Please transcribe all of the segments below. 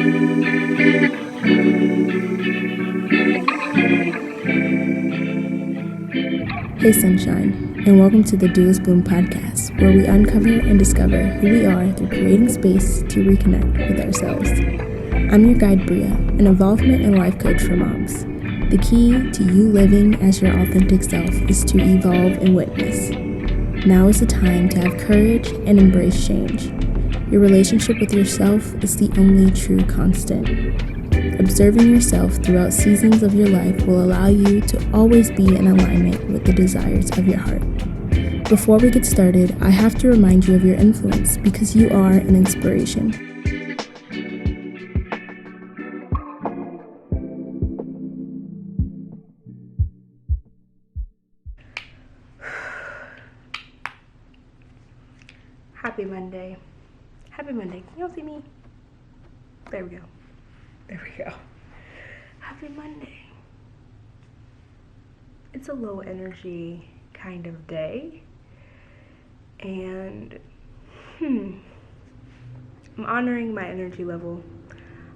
Hey Sunshine, and welcome to the Dewless podcast, where we uncover and discover who we are through creating space to reconnect with ourselves. I'm your guide Bria, an involvement and life coach for moms. The key to you living as your authentic self is to evolve and witness. Now is the time to have courage and embrace change. Your relationship with yourself is the only true constant. Observing yourself throughout seasons of your life will allow you to always be in alignment with the desires of your heart. Before we get started, I have to remind you of your influence because you are an inspiration. Happy Monday. Happy Monday. Can y'all see me? There we go. There we go. Happy Monday. It's a low energy kind of day. And I'm honoring my energy level.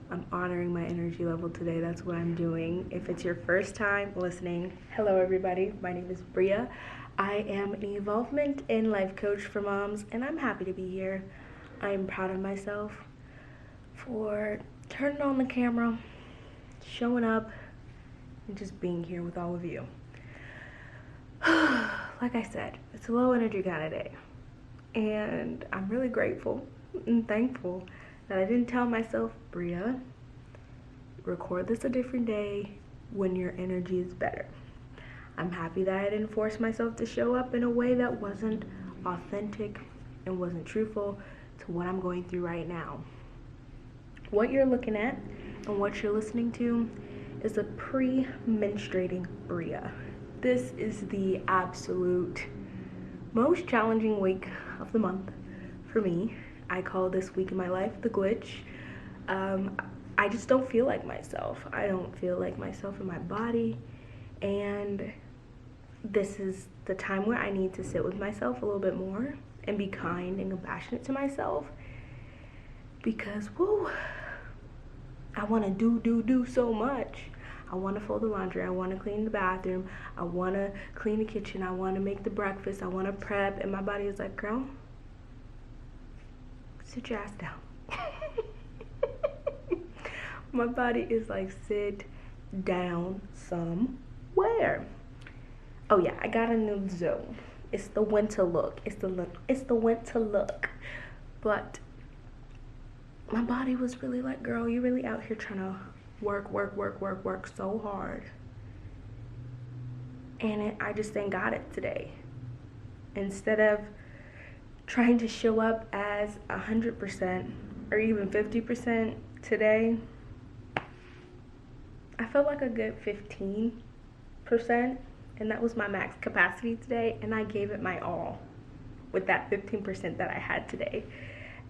I'm honoring my energy level today. That's what I'm doing. If it's your first time listening, hello everybody. My name is Bria. I am an involvement and life coach for moms, and I'm happy to be here. I am proud of myself for turning on the camera, showing up, and just being here with all of you. Like I said, it's a low energy kind of day. And I'm really grateful and thankful that I didn't tell myself, Bria, record this a different day when your energy is better. I'm happy that I didn't force myself to show up in a way that wasn't authentic and wasn't truthful to what I'm going through right now. What you're looking at and what you're listening to is a pre-menstruating Bria. This is the absolute most challenging week of the month for me. I call this week in my life the glitch. I just don't feel like myself. I don't feel like myself in my body. And this is the time where I need to sit with myself a little bit more and be kind and compassionate to myself. Because, I want to do so much. I want to fold the laundry. I want to clean the bathroom. I want to clean the kitchen. I want to make the breakfast. I want to prep. And my body is like, girl, sit your ass down. My body is like, sit down somewhere. Oh yeah, I got a new zone. It's the winter look. It's the winter look. But my body was really like, girl, you really out here trying to work so hard. And I just ain't got it today. Instead of trying to show up as 100% or even 50% today, I felt like a good 15%, and that was my max capacity today, and I gave it my all with that 15% that I had today.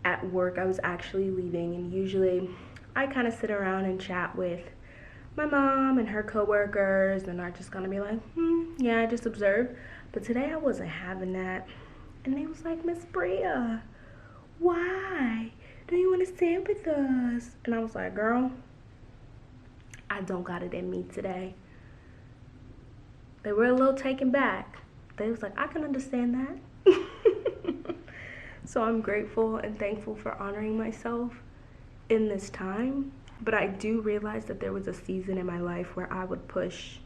At work, I was actually leaving, and usually I kind of sit around and chat with my mom and her coworkers, and are just gonna be like, yeah, I just observed. But today I wasn't having that, and they was like, Miss Bria, why do you want to sit with us? And I was like, girl, I don't got it in me today. They were a little taken back. They was like, I can understand that. So I'm grateful and thankful for honoring myself in this time. But I do realize that there was a season in my life where I would push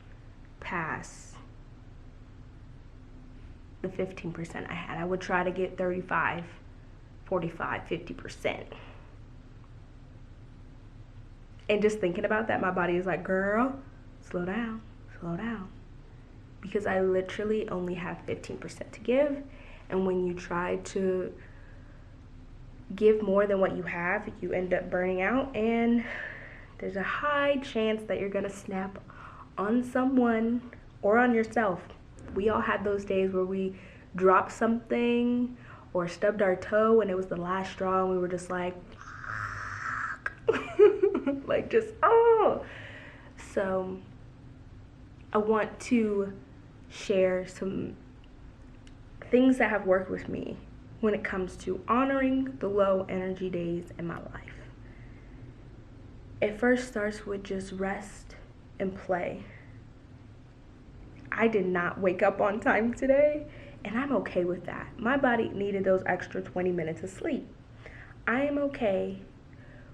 past the 15% I had. I would try to get 35, 45, 50%. And just thinking about that, my body is like, girl, slow down. Because I literally only have 15% to give. And when you try to give more than what you have, you end up burning out. And there's a high chance that you're going to snap on someone or on yourself. We all had those days where we dropped something or stubbed our toe and it was the last straw, and we were just like, So I want to share some things that have worked with me when it comes to honoring the low energy days in my life. It first starts with just rest and play. I did not wake up on time today, and I'm okay with that. My body needed those extra 20 minutes of sleep. I am okay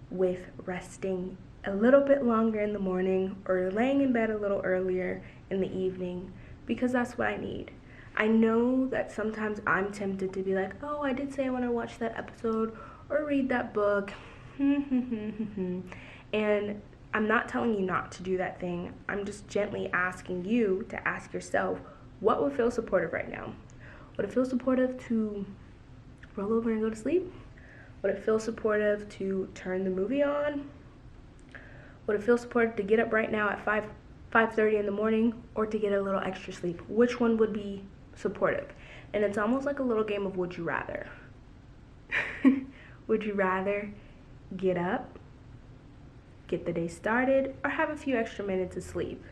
with resting a little bit longer in the morning or laying in bed a little earlier in the evening because that's what I need. I know that sometimes I'm tempted to be like, oh, I did say I want to watch that episode or read that book. And I'm not telling you not to do that thing. I'm just gently asking you to ask yourself, what would feel supportive right now? Would it feel supportive to roll over and go to sleep? Would it feel supportive to turn the movie on? Would it feel supportive to get up right now at 5:30 in the morning, or to get a little extra sleep? Which one would be supportive? And it's almost like a little game of would you rather. Would you rather get up, get the day started, or have a few extra minutes of sleep?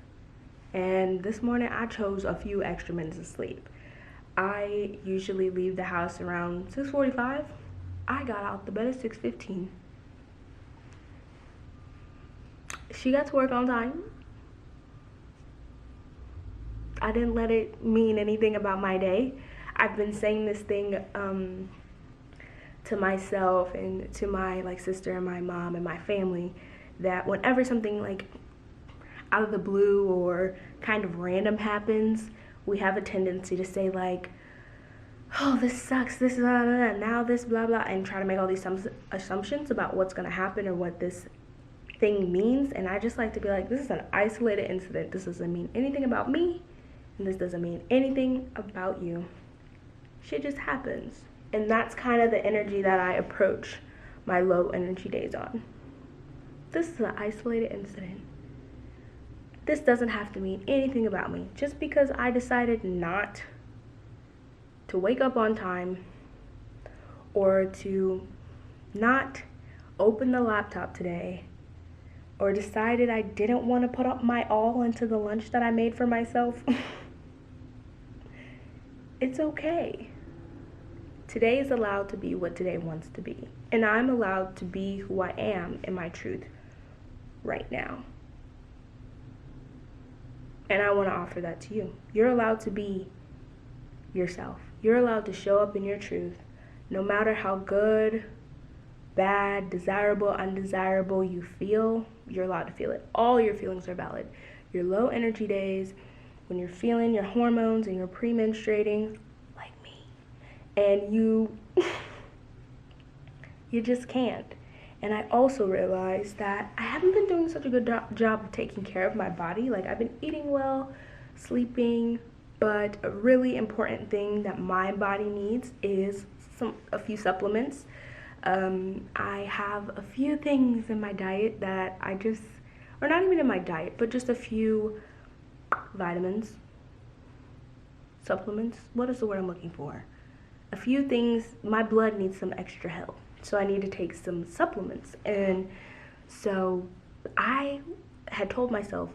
And this morning I chose a few extra minutes of sleep. I usually leave the house around 6:45. I got out the bed at 6:15. She got to work on time. I didn't let it mean anything about my day. I've been saying this thing to myself and to my sister and my mom and my family, that whenever something out of the blue or kind of random happens, we have a tendency to say oh, this sucks, this blah, blah, blah, now this blah blah, and try to make all these assumptions about what's going to happen or what this thing means. And I just like to be like, this is an isolated incident. This doesn't mean anything about me, and this doesn't mean anything about you. Shit just happens. And that's kind of the energy that I approach my low energy days on. This is an isolated incident. This doesn't have to mean anything about me. Just because I decided not to wake up on time, or to not open the laptop today, or decided I didn't want to put up my all into the lunch that I made for myself, it's okay. Today is allowed to be what today wants to be. And I'm allowed to be who I am in my truth right now. And I want to offer that to you. You're allowed to be yourself. You're allowed to show up in your truth, no matter how good, bad, desirable, undesirable you feel. You're allowed to feel it. All your feelings are valid. Your low energy days, when you're feeling your hormones and you're pre-menstruating, like me, and you just can't. And I also realized that I haven't been doing such a good job of taking care of my body. I've been eating well, sleeping, but a really important thing that my body needs is a few supplements. I have a few things in my diet that or not even in my diet, but just a few vitamins, supplements. What is the word I'm looking for? A few things. My blood needs some extra help, so I need to take some supplements. And so I had told myself,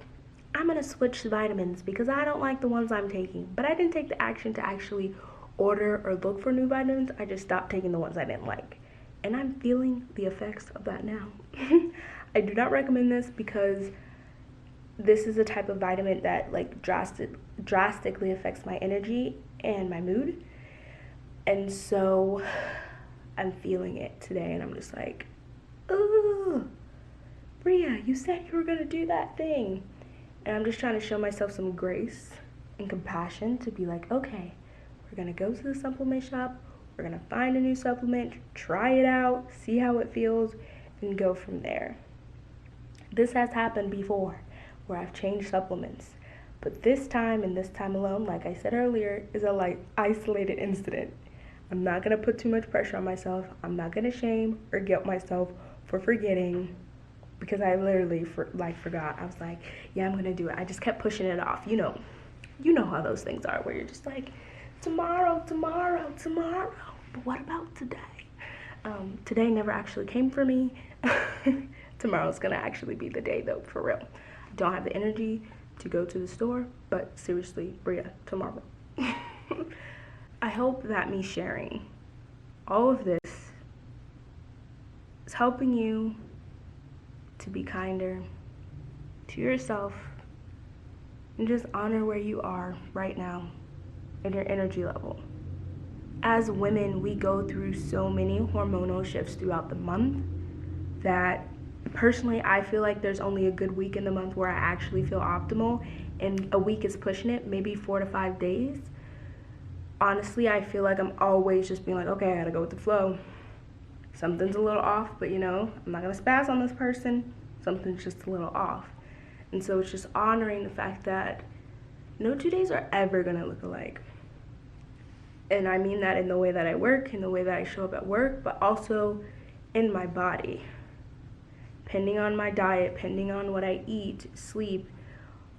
I'm going to switch vitamins because I don't like the ones I'm taking. But I didn't take the action to actually order or look for new vitamins. I just stopped taking the ones I didn't like. And I'm feeling the effects of that now. I do not recommend this because this is a type of vitamin that drastically affects my energy and my mood. And so I'm feeling it today, and I'm just like, ooh, Bria, you said you were going to do that thing. And I'm just trying to show myself some grace and compassion to be like, okay, we're going to go to the supplement shop. We're going to find a new supplement, try it out, see how it feels, and go from there. This has happened before where I've changed supplements. But this time, and this time alone, like I said earlier, is a isolated incident. I'm not going to put too much pressure on myself. I'm not going to shame or guilt myself for forgetting, because I literally forgot. I was like, yeah, I'm going to do it. I just kept pushing it off. You know how those things are, where you're just like, tomorrow. But what about today? Today never actually came for me. Tomorrow's going to actually be the day, though, for real. I don't have the energy to go to the store, but seriously, Bria, tomorrow. I hope that me sharing all of this is helping you to be kinder to yourself and just honor where you are right now in your energy level. As women, we go through so many hormonal shifts throughout the month that personally I feel like there's only a good week in the month where I actually feel optimal, and a week is pushing it, maybe 4 to 5 days. Honestly, I feel like I'm always just being like, okay, I gotta go with the flow. Something's a little off, but I'm not gonna spaz on this person. Something's just a little off. And so it's just honoring the fact that no 2 days are ever gonna look alike. And I mean that in the way that I work, in the way that I show up at work, but also in my body. Depending on my diet, depending on what I eat, sleep,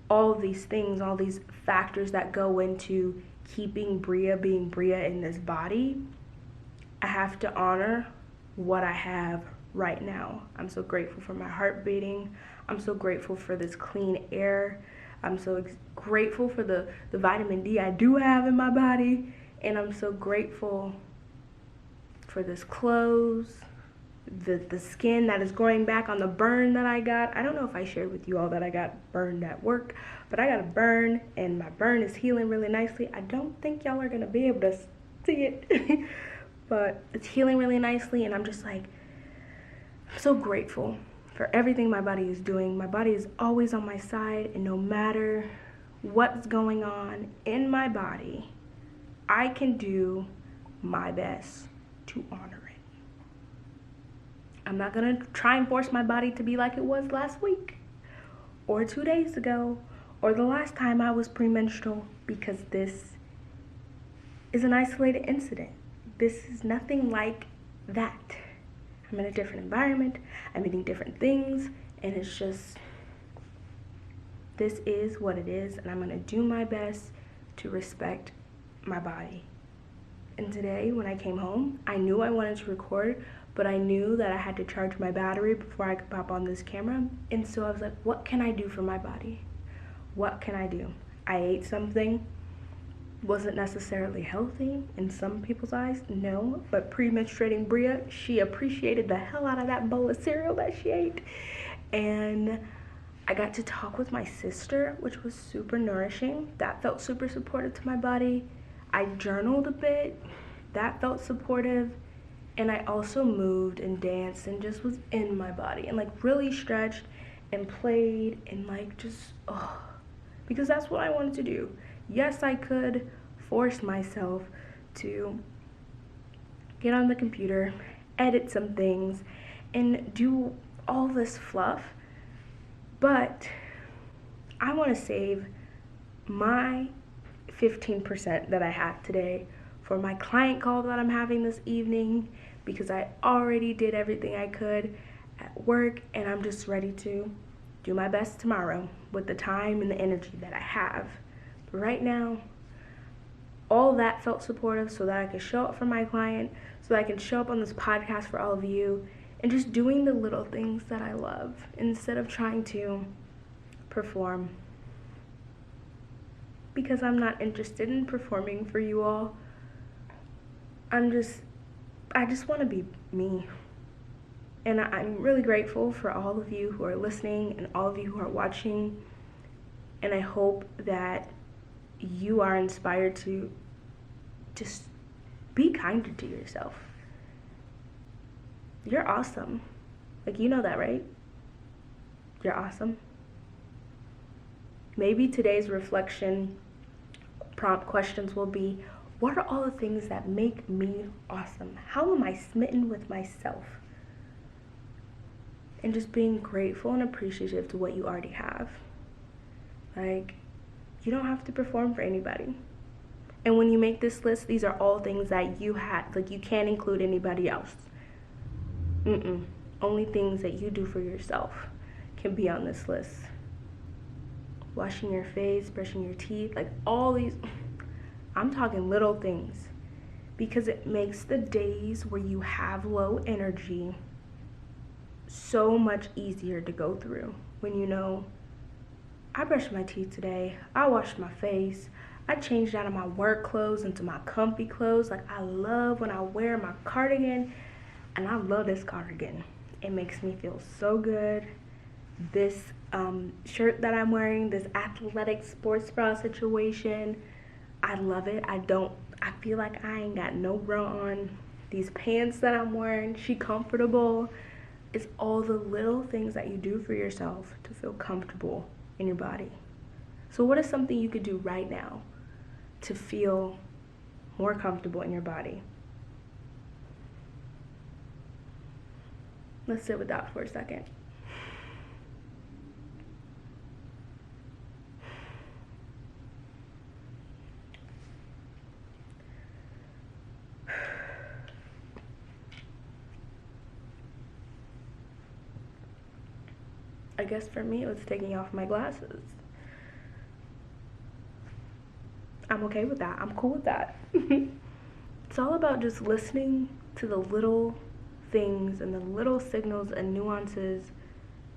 all of these things, all these factors that go into keeping Bria being Bria in this body, I have to honor what I have right now. I'm so grateful for my heart beating. I'm so grateful for this clean air. I'm so grateful for the vitamin D I do have in my body. And I'm so grateful for this clothes, the skin that is growing back on the burn that I got. I don't know if I shared with you all that I got burned at work, but I got a burn and my burn is healing really nicely. I don't think y'all are gonna be able to see it, but it's healing really nicely, and I'm just like, I'm so grateful for everything my body is doing. My body is always on my side, and no matter what's going on in my body, I can do my best to honor it. I'm not gonna try and force my body to be like it was last week or 2 days ago or the last time I was premenstrual, because this is an isolated incident. This is nothing like that. I'm in a different environment, I'm eating different things, and it's just, this is what it is, and I'm gonna do my best to respect my body. And today when I came home, I knew I wanted to record, but I knew that I had to charge my battery before I could pop on this camera. And so I was like, what can I do for my body? What can I do? I ate something, wasn't necessarily healthy in some people's eyes, no, but pre-menstruating Bria, she appreciated the hell out of that bowl of cereal that she ate. And I got to talk with my sister, which was super nourishing. That felt super supportive to my body. I journaled a bit, that felt supportive, and I also moved and danced and just was in my body and like really stretched and played and like just, because that's what I wanted to do. Yes, I could force myself to get on the computer, edit some things, and do all this fluff, but I want to save my 15% that I have today for my client call that I'm having this evening, because I already did everything I could at work, and I'm just ready to do my best tomorrow with the time and the energy that I have. But right now, all that felt supportive so that I could show up for my client, so that I can show up on this podcast for all of you, and just doing the little things that I love instead of trying to perform. Because I'm not interested in performing for you all. I just want to be me. And I'm really grateful for all of you who are listening and all of you who are watching. And I hope that you are inspired to just be kinder to yourself. You're awesome. Like, you know that, right? You're awesome. Maybe today's reflection prompt questions will be, what are all the things that make me awesome? How am I smitten with myself? And just being grateful and appreciative to what you already have. Like, you don't have to perform for anybody. And when you make this list, these are all things that you had. Like, you can't include anybody else. Only things that you do for yourself can be on this list. Washing your face, brushing your teeth, like all these, I'm talking little things, because it makes the days where you have low energy so much easier to go through. When you know, I brushed my teeth today, I washed my face, I changed out of my work clothes into my comfy clothes. Like, I love when I wear my cardigan, and I love this cardigan. It makes me feel so good. This shirt that I'm wearing, this athletic sports bra situation, I love it. I feel like I ain't got no bra on. These pants that I'm wearing, she comfortable. It's all the little things that you do for yourself to feel comfortable in your body. So what is something you could do right now to feel more comfortable in your body? Let's sit with that for a second. I guess for me, it was taking off my glasses. I'm okay with that. I'm cool with that. It's all about just listening to the little things and the little signals and nuances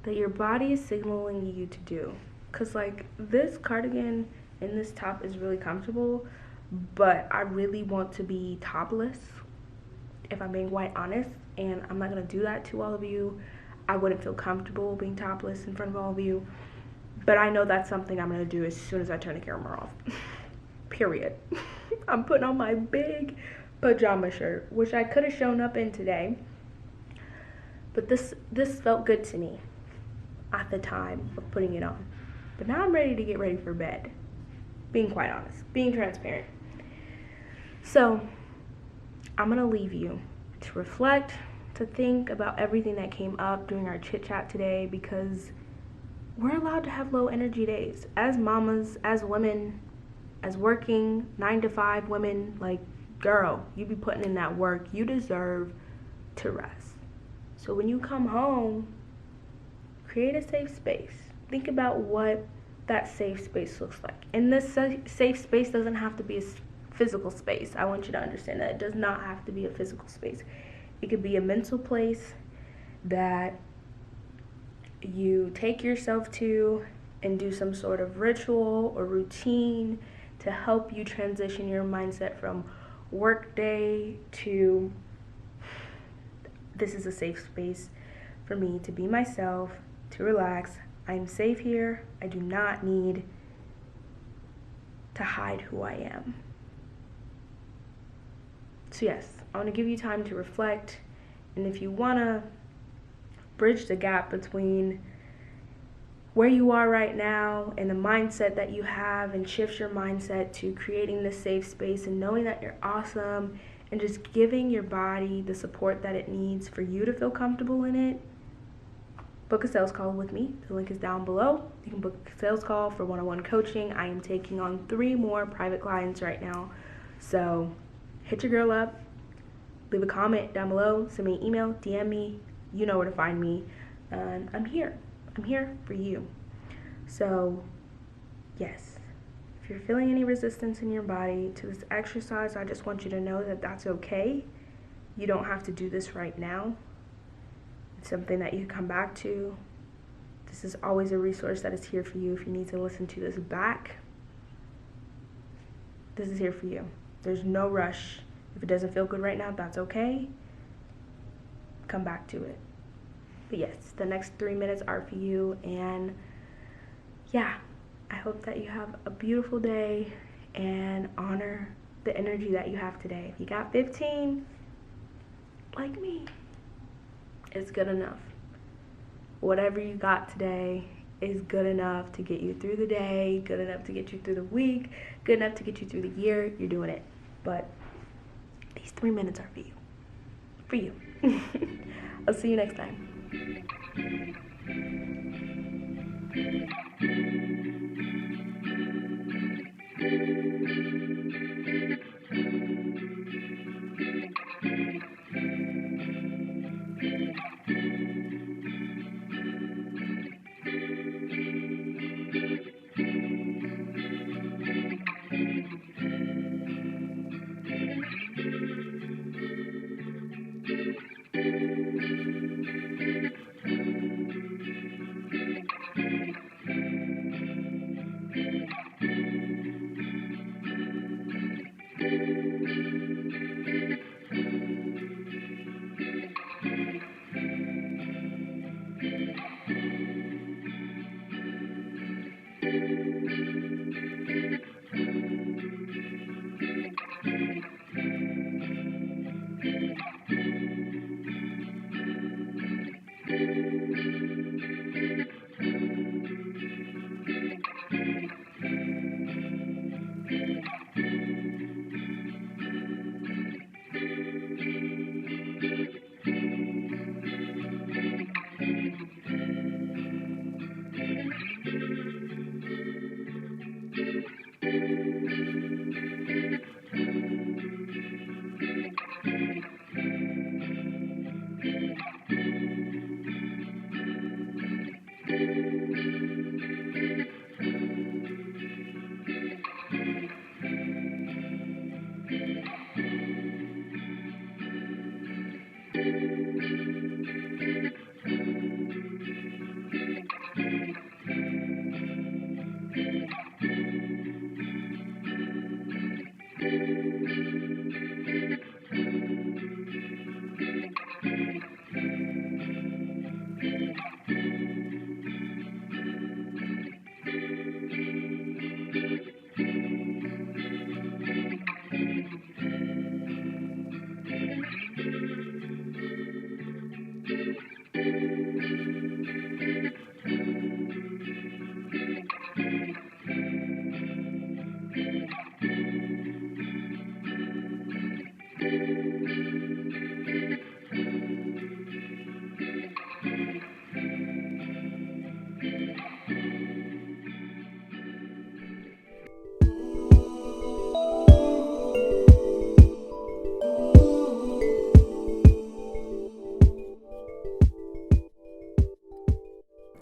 that your body is signaling you to do. Because, like, this cardigan and this top is really comfortable, but I really want to be topless, if I'm being quite honest. And I'm not going to do that to all of you. I wouldn't feel comfortable being topless in front of all of you. But I know that's something I'm going to do as soon as I turn the camera off. Period. I'm putting on my big pajama shirt, which I could have shown up in today. But this felt good to me at the time of putting it on. But now I'm ready to get ready for bed. Being quite honest. Being transparent. So, I'm going to leave you to reflect, to think about everything that came up during our chit chat today, because we're allowed to have low energy days. As mamas, as women, as working 9 to 5 women, like, girl, you be putting in that work. You deserve to rest. So when you come home, create a safe space. Think about what that safe space looks like. And this safe space doesn't have to be a physical space. I want you to understand that it does not have to be a physical space. It could be a mental place that you take yourself to and do some sort of ritual or routine to help you transition your mindset from work day to this is a safe space for me to be myself, to relax. I'm safe here. I do not need to hide who I am. So yes, I want to give you time to reflect, and if you want to bridge the gap between where you are right now and the mindset that you have, and shift your mindset to creating this safe space and knowing that you're awesome and just giving your body the support that it needs for you to feel comfortable in it, book a sales call with me. The link is down below. You can book a sales call for one-on-one coaching. I am taking on 3 more private clients right now. So hit your girl up, leave a comment down below, send me an email, DM me. You know where to find me. And I'm here. I'm here for you. So yes, if you're feeling any resistance in your body to this exercise, I just want you to know that that's okay. You don't have to do this right now. It's something that you can come back to. This is always a resource that is here for you if you need to listen to this back. This is here for you. There's no rush. If it doesn't feel good right now, that's okay. Come back to it. But yes, the next 3 minutes are for you. And yeah, I hope that you have a beautiful day and honor the energy that you have today. If you got 15, like me, it's good enough. Whatever you got today is good enough to get you through the day, good enough to get you through the week, good enough to get you through the year. You're doing it. But these 3 minutes are for you. For you. I'll see you next time.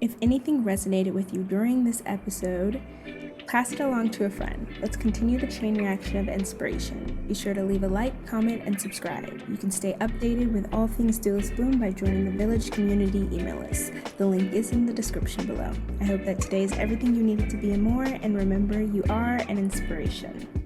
If anything resonated with you during this episode, pass it along to a friend. Let's continue the chain reaction of inspiration. Be sure to leave a like, comment, and subscribe. You can stay updated with all things Dewless Bloom by joining the Village Community email list. The link is in the description below. I hope that today is everything you needed to be and more, and remember, you are an inspiration.